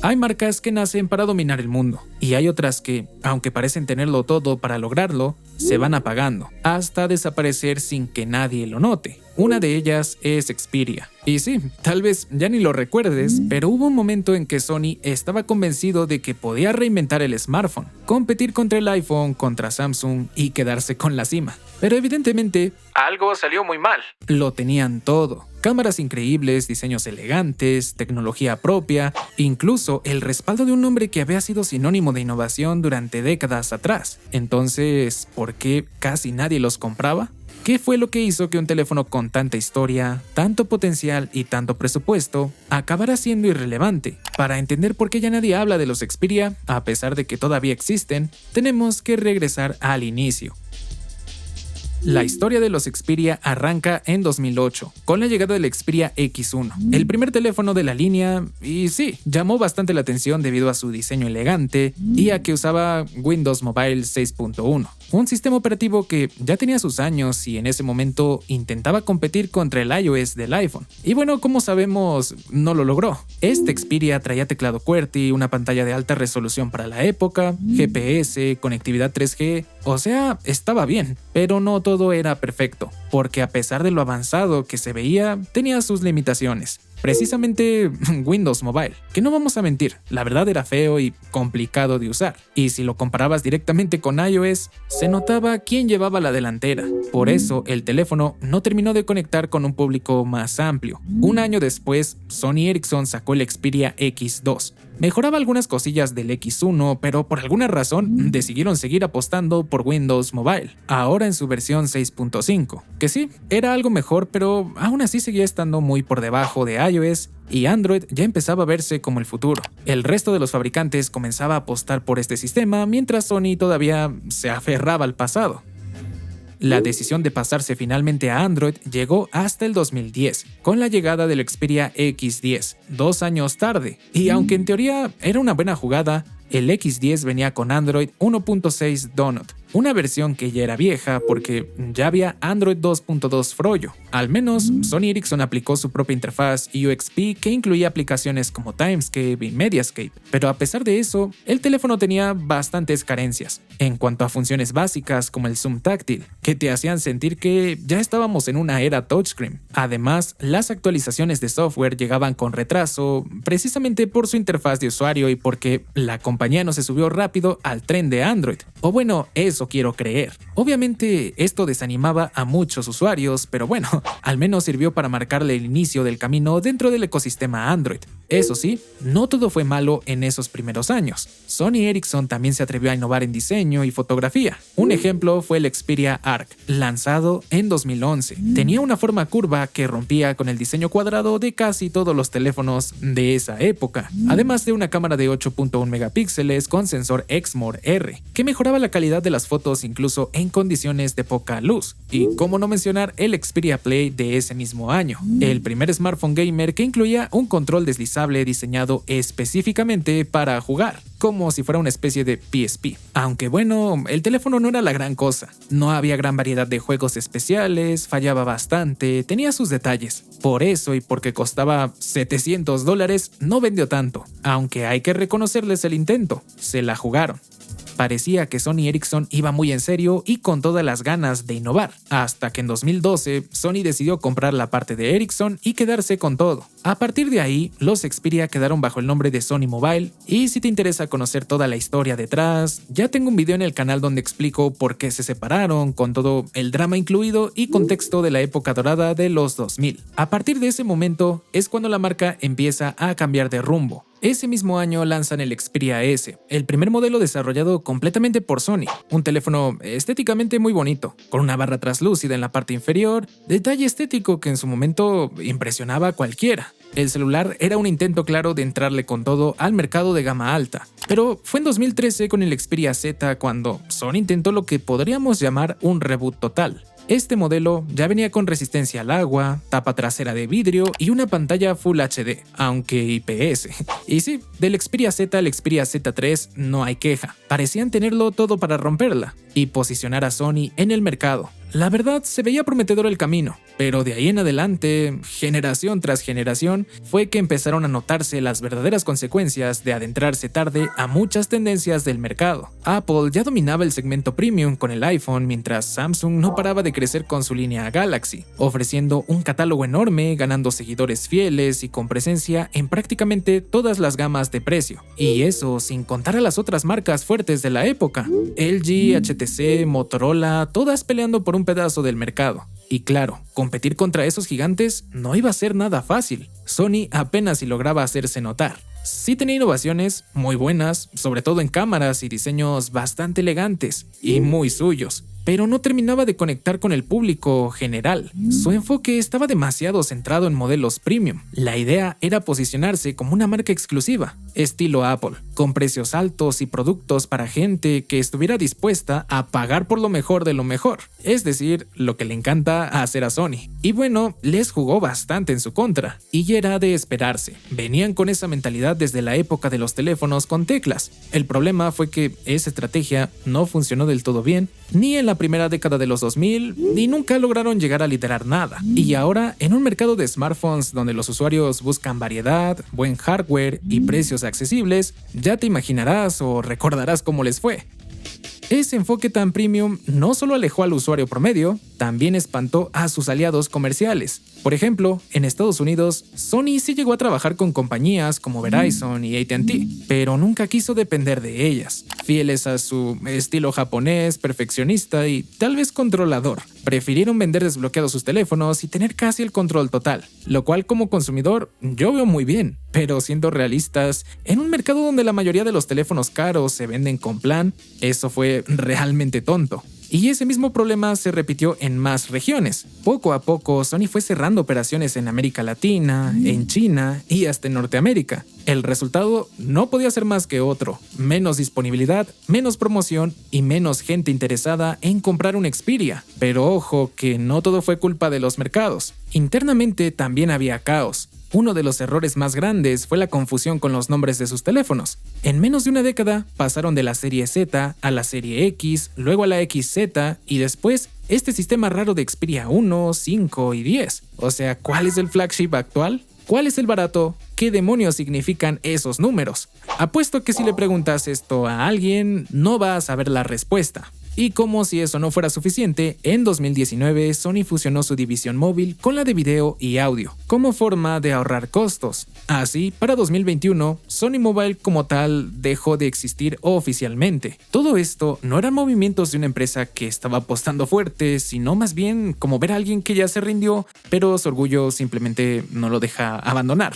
Hay marcas que nacen para dominar el mundo, y hay otras que, aunque parecen tenerlo todo para lograrlo, se van apagando, hasta desaparecer sin que nadie lo note. Una de ellas es Xperia. Y sí, tal vez ya ni lo recuerdes, pero hubo un momento en que Sony estaba convencido de que podía reinventar el smartphone, competir contra el iPhone, contra Samsung y quedarse con la cima. Pero evidentemente, algo salió muy mal. Lo tenían todo. Cámaras increíbles, diseños elegantes, tecnología propia, incluso el respaldo de un nombre que había sido sinónimo de innovación durante décadas atrás. Entonces, ¿por qué casi nadie los compraba? ¿Qué fue lo que hizo que un teléfono con tanta historia, tanto potencial y tanto presupuesto acabara siendo irrelevante? Para entender por qué ya nadie habla de los Xperia, a pesar de que todavía existen, tenemos que regresar al inicio. La historia de los Xperia arranca en 2008, con la llegada del Xperia X1, el primer teléfono de la línea, y sí, llamó bastante la atención debido a su diseño elegante y a que usaba Windows Mobile 6.1, un sistema operativo que ya tenía sus años y en ese momento intentaba competir contra el iOS del iPhone. Y bueno, como sabemos, no lo logró. Este Xperia traía teclado QWERTY, una pantalla de alta resolución para la época, GPS, conectividad 3G, o sea, estaba bien, pero no todo era perfecto, porque a pesar de lo avanzado que se veía, tenía sus limitaciones. Precisamente Windows Mobile, que no vamos a mentir, la verdad era feo y complicado de usar, y si lo comparabas directamente con iOS, se notaba quién llevaba la delantera. Por eso el teléfono no terminó de conectar con un público más amplio. Un año después, Sony Ericsson sacó el Xperia X2. Mejoraba algunas cosillas del X1, pero por alguna razón decidieron seguir apostando por Windows Mobile, ahora en su versión 6.5, que sí, era algo mejor, pero aún así seguía estando muy por debajo de iOS y Android ya empezaba a verse como el futuro. El resto de los fabricantes comenzaba a apostar por este sistema, mientras Sony todavía se aferraba al pasado. La decisión de pasarse finalmente a Android llegó hasta el 2010, con la llegada del Xperia X10, 2 años tarde, y aunque en teoría era una buena jugada, el X10 venía con Android 1.6 Donut, una versión que ya era vieja porque ya había Android 2.2 Froyo. Al menos, Sony Ericsson aplicó su propia interfaz UXP que incluía aplicaciones como Timescape y Mediascape, pero a pesar de eso, el teléfono tenía bastantes carencias, en cuanto a funciones básicas como el zoom táctil, que te hacían sentir que ya estábamos en una era touchscreen. Además, las actualizaciones de software llegaban con retraso, precisamente por su interfaz de usuario y porque la compañía no se subió rápido al tren de Android. O bueno, eso quiero creer. Obviamente esto desanimaba a muchos usuarios, pero bueno, al menos sirvió para marcarle el inicio del camino dentro del ecosistema Android. Eso sí, no todo fue malo en esos primeros años. Sony Ericsson también se atrevió a innovar en diseño y fotografía. Un ejemplo fue el Xperia Arc, lanzado en 2011. Tenía una forma curva que rompía con el diseño cuadrado de casi todos los teléfonos de esa época, además de una cámara de 8.1 megapíxeles con sensor Exmor R, que mejoraba la calidad de las fotos incluso en condiciones de poca luz. Y cómo no mencionar el Xperia Play de ese mismo año, el primer smartphone gamer que incluía un control deslizable diseñado específicamente para jugar, como si fuera una especie de PSP. Aunque bueno, el teléfono no era la gran cosa, no había gran variedad de juegos especiales, fallaba bastante, tenía sus detalles. Por eso y porque costaba $700, no vendió tanto, aunque hay que reconocerles el intento, se la jugaron. Parecía que Sony Ericsson iba muy en serio y con todas las ganas de innovar, hasta que en 2012 Sony decidió comprar la parte de Ericsson y quedarse con todo. A partir de ahí, los Xperia quedaron bajo el nombre de Sony Mobile, y si te interesa conocer toda la historia detrás, ya tengo un video en el canal donde explico por qué se separaron, con todo el drama incluido y contexto de la época dorada de los 2000. A partir de ese momento es cuando la marca empieza a cambiar de rumbo. Ese mismo año lanzan el Xperia S, el primer modelo desarrollado completamente por Sony, un teléfono estéticamente muy bonito, con una barra translúcida en la parte inferior, detalle estético que en su momento impresionaba a cualquiera. El celular era un intento claro de entrarle con todo al mercado de gama alta, pero fue en 2013 con el Xperia Z cuando Sony intentó lo que podríamos llamar un reboot total. Este modelo ya venía con resistencia al agua, tapa trasera de vidrio y una pantalla Full HD, aunque IPS. Y sí, del Xperia Z al Xperia Z3 no hay queja, parecían tenerlo todo para romperla y posicionar a Sony en el mercado. La verdad, se veía prometedor el camino, pero de ahí en adelante, generación tras generación, fue que empezaron a notarse las verdaderas consecuencias de adentrarse tarde a muchas tendencias del mercado. Apple ya dominaba el segmento premium con el iPhone, mientras Samsung no paraba de crecer con su línea Galaxy, ofreciendo un catálogo enorme, ganando seguidores fieles y con presencia en prácticamente todas las gamas de precio. Y eso sin contar a las otras marcas fuertes de la época: LG, HTC, Motorola, todas peleando por un pedazo del mercado. Y claro, competir contra esos gigantes no iba a ser nada fácil. Sony apenas si lograba hacerse notar. Sí tenía innovaciones muy buenas, sobre todo en cámaras y diseños bastante elegantes y muy suyos, pero no terminaba de conectar con el público general. Su enfoque estaba demasiado centrado en modelos premium. La idea era posicionarse como una marca exclusiva, estilo Apple, con precios altos y productos para gente que estuviera dispuesta a pagar por lo mejor de lo mejor, es decir, lo que le encanta hacer a Sony. Y bueno, les jugó bastante en su contra, y era de esperarse. Venían con esa mentalidad desde la época de los teléfonos con teclas. El problema fue que esa estrategia no funcionó del todo bien, ni en la primera década de los 2000, ni nunca lograron llegar a liderar nada. Y ahora, en un mercado de smartphones donde los usuarios buscan variedad, buen hardware y precios accesibles, ya te imaginarás o recordarás cómo les fue. Ese enfoque tan premium no solo alejó al usuario promedio, también espantó a sus aliados comerciales. Por ejemplo, en Estados Unidos, Sony sí llegó a trabajar con compañías como Verizon y AT&T, pero nunca quiso depender de ellas. Fieles a su estilo japonés, perfeccionista y tal vez controlador, prefirieron vender desbloqueados sus teléfonos y tener casi el control total, lo cual como consumidor yo veo muy bien. Pero siendo realistas, en un mercado donde la mayoría de los teléfonos caros se venden con plan, eso fue realmente tonto. Y ese mismo problema se repitió en más regiones. Poco a poco, Sony fue cerrando operaciones en América Latina, en China y hasta en Norteamérica. El resultado no podía ser más que otro: menos disponibilidad, menos promoción y menos gente interesada en comprar un Xperia. Pero ojo que no todo fue culpa de los mercados. Internamente también había caos. Uno de los errores más grandes fue la confusión con los nombres de sus teléfonos. En menos de una década pasaron de la serie Z a la serie X, luego a la XZ y después este sistema raro de Xperia 1, 5 y 10. O sea, ¿cuál es el flagship actual? ¿Cuál es el barato? ¿Qué demonios significan esos números? Apuesto que si le preguntas esto a alguien, no va a saber la respuesta. Y como si eso no fuera suficiente, en 2019 Sony fusionó su división móvil con la de video y audio, como forma de ahorrar costos. Así, para 2021, Sony Mobile como tal dejó de existir oficialmente. Todo esto no eran movimientos de una empresa que estaba apostando fuerte, sino más bien como ver a alguien que ya se rindió, pero su orgullo simplemente no lo deja abandonar.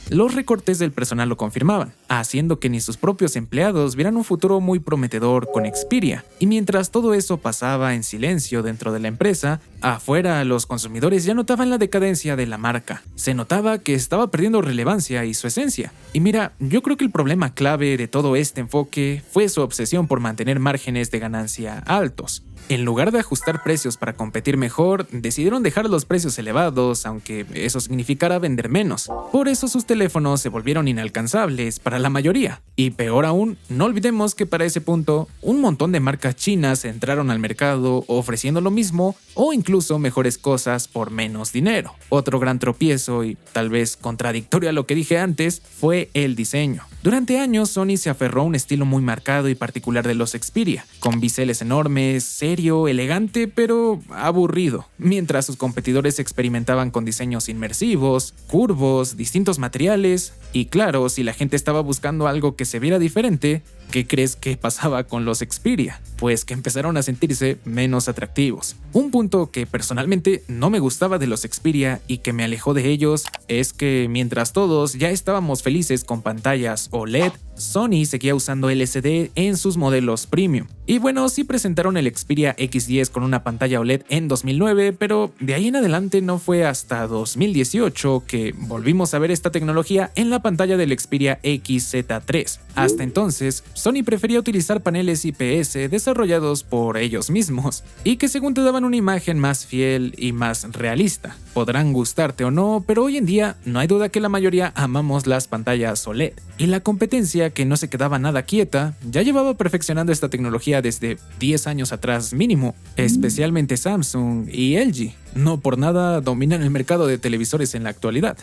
Los recortes del personal lo confirmaban, haciendo que ni sus propios empleados vieran un futuro muy prometedor con Xperia. Y mientras todo eso pasaba en silencio dentro de la empresa, afuera los consumidores ya notaban la decadencia de la marca. Se notaba que estaba perdiendo relevancia y su esencia. Y mira, yo creo que el problema clave de todo este enfoque fue su obsesión por mantener márgenes de ganancia altos. En lugar de ajustar precios para competir mejor, decidieron dejar los precios elevados, aunque eso significara vender menos. Por eso sus teléfonos se volvieron inalcanzables para la mayoría. Y peor aún, no olvidemos que para ese punto, un montón de marcas chinas entraron al mercado ofreciendo lo mismo o incluso mejores cosas por menos dinero. Otro gran tropiezo y tal vez contradictorio a lo que dije antes fue el diseño. Durante años, Sony se aferró a un estilo muy marcado y particular de los Xperia, con biseles enormes, serio, elegante, pero aburrido, mientras sus competidores experimentaban con diseños inmersivos, curvos, distintos materiales, y claro, si la gente estaba buscando algo que se viera diferente, ¿qué crees que pasaba con los Xperia? Pues que empezaron a sentirse menos atractivos. Un punto que personalmente no me gustaba de los Xperia y que me alejó de ellos es que mientras todos ya estábamos felices con pantallas OLED, Sony seguía usando LCD en sus modelos premium. Y bueno, sí presentaron el Xperia X10 con una pantalla OLED en 2009, pero de ahí en adelante no fue hasta 2018 que volvimos a ver esta tecnología en la pantalla del Xperia XZ3. Hasta entonces, Sony prefería utilizar paneles IPS desarrollados por ellos mismos, y que según te daban una imagen más fiel y más realista. Podrán gustarte o no, pero hoy en día no hay duda que la mayoría amamos las pantallas OLED, y la competencia, que no se quedaba nada quieta, ya llevaba perfeccionando esta tecnología desde 10 años atrás mínimo, especialmente Samsung y LG. No por nada dominan el mercado de televisores en la actualidad.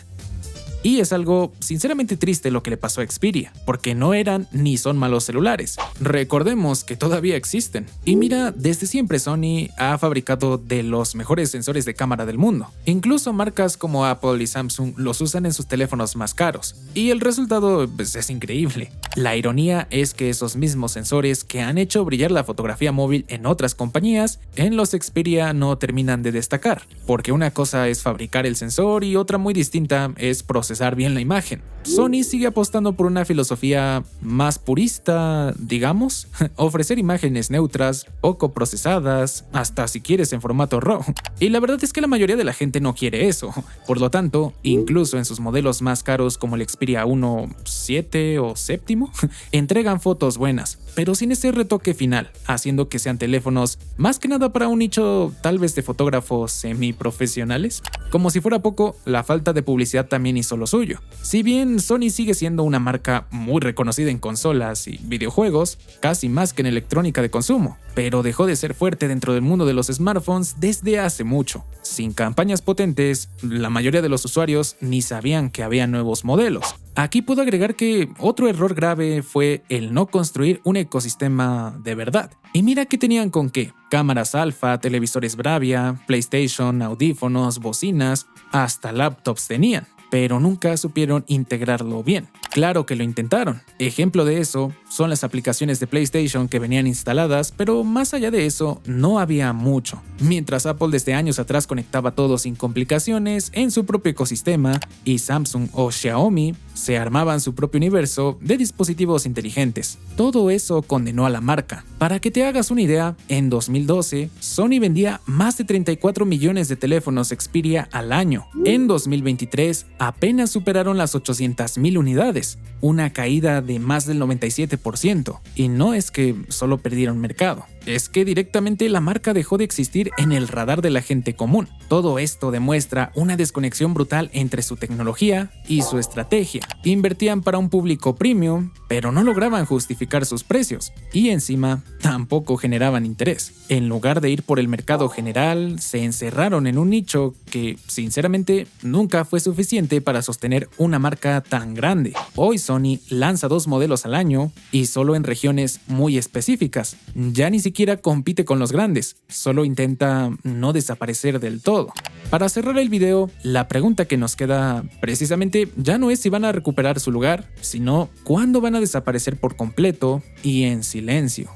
Y es algo sinceramente triste lo que le pasó a Xperia, porque no eran ni son malos celulares. Recordemos que todavía existen. Y mira, desde siempre Sony ha fabricado de los mejores sensores de cámara del mundo. Incluso marcas como Apple y Samsung los usan en sus teléfonos más caros. Y el resultado pues, es increíble. La ironía es que esos mismos sensores que han hecho brillar la fotografía móvil en otras compañías, en los Xperia no terminan de destacar. Porque una cosa es fabricar el sensor y otra muy distinta es procesar bien la imagen. Sony sigue apostando por una filosofía más purista, digamos, ofrecer imágenes neutras, poco procesadas, hasta si quieres en formato RAW. Y la verdad es que la mayoría de la gente no quiere eso. Por lo tanto, incluso en sus modelos más caros como el Xperia 1 7 o séptimo, entregan fotos buenas, pero sin ese retoque final, haciendo que sean teléfonos más que nada para un nicho tal vez de fotógrafos semiprofesionales. Como si fuera poco, la falta de publicidad también hizo lo suyo. Si bien Sony sigue siendo una marca muy reconocida en consolas y videojuegos, casi más que en electrónica de consumo, pero dejó de ser fuerte dentro del mundo de los smartphones desde hace mucho. Sin campañas potentes, la mayoría de los usuarios ni sabían que había nuevos modelos. Aquí puedo agregar que otro error grave fue el no construir un ecosistema de verdad. Y mira que tenían con qué: cámaras alfa, televisores Bravia, PlayStation, audífonos, bocinas, hasta laptops tenían, pero nunca supieron integrarlo bien. Claro que lo intentaron. Ejemplo de eso son las aplicaciones de PlayStation que venían instaladas, pero más allá de eso no había mucho. Mientras Apple desde años atrás conectaba todo sin complicaciones en su propio ecosistema, y Samsung o Xiaomi se armaban su propio universo de dispositivos inteligentes. Todo eso condenó a la marca. Para que te hagas una idea, en 2012 Sony vendía más de 34 millones de teléfonos Xperia al año. En 2023 apenas superaron las 800,000 unidades, una caída de más del 97%. Y no es que solo perdieron mercado, es que directamente la marca dejó de existir en el radar de la gente común. Todo esto demuestra una desconexión brutal entre su tecnología y su estrategia. Invertían para un público premium, pero no lograban justificar sus precios, y encima tampoco generaban interés. En lugar de ir por el mercado general, se encerraron en un nicho que, sinceramente, nunca fue suficiente para sostener una marca tan grande. Hoy Sony lanza 2 modelos al año y solo en regiones muy específicas. Ya ni siquiera compite con los grandes, solo intenta no desaparecer del todo. Para cerrar el video, la pregunta que nos queda precisamente ya no es si van a recuperar su lugar, sino cuándo van a desaparecer por completo y en silencio.